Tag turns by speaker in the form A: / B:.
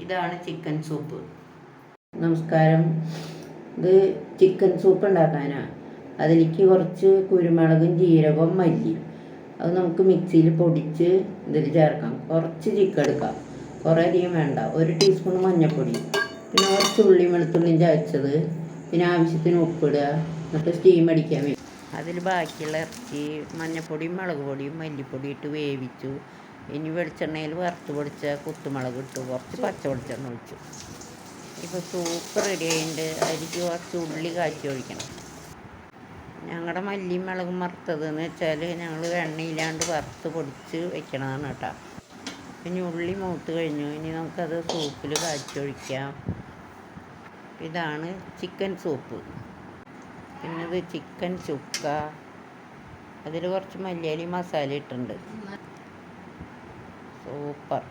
A: ഇതാണ് chicken soup. നമസ്കാരം. ഇത് ചിക്കൻ സൂപ്പ് ഉണ്ടാക്കാനാണ്. അതിലേക്ക് കുറച്ച് കുരുമുളകും ജീരകവും മല്ലി അത് നമുക്ക് മിക്സിയിൽ പൊടിച്ച് ഇതിൽ ചേർക്കാം. കുറച്ച് ചിക്കൻ എടുക്കാം, കുറേ അധികം വേണ്ട. 1 ടീസ്പൂൺ മഞ്ഞൾപ്പൊടി, പിന്നെ കുറച്ച് ഉള്ളിയും വെളുത്തുള്ളിയും ചതച്ചത്, പിന്നെ ആവശ്യത്തിന് ഉപ്പിടുക. എന്നിട്ട് സ്റ്റീം അടിക്കാൻ വയ്ക്കും. അതിൽ ബാക്കിയുള്ള ഇറച്ചി മഞ്ഞൾപ്പൊടിയും മുളക് പൊടിയും മല്ലിപ്പൊടി ഇട്ട് വേവിച്ചു. ഇനി വെളിച്ചെണ്ണയിൽ വറുത്ത് പൊടിച്ച കുത്തുമുളക് ഇട്ടു, കുറച്ച് പച്ച വെളിച്ചെണ്ണ ഒഴിച്ചു. ഇപ്പോൾ സൂപ്പ് റെഡി ആയിട്ടുണ്ട്. അതിലേക്ക് കുറച്ച് ഉള്ളി കാച്ചി ഒഴിക്കണം. ഞങ്ങളുടെ മല്ലിയും മുളകും വറുത്തതെന്ന് വെച്ചാൽ ഞങ്ങൾ എണ്ണയിലാണ്ട് വറുത്ത് പൊടിച്ച് വെക്കണതാണ് കേട്ടോ. ഇനി ഉള്ളി മൂത്ത് കഴിഞ്ഞു. ഇനി നമുക്കത് സൂപ്പിൽ കാച്ചി ഒഴിക്കാം. ഇതാണ് ചിക്കൻ സൂപ്പ്. പിന്നെ ഇത് ചിക്കൻ ചുക്ക. അതിൽ കുറച്ച് മല്ലിയിലയും മസാല ഇട്ടിട്ടുണ്ട്. സൂപ്പർ.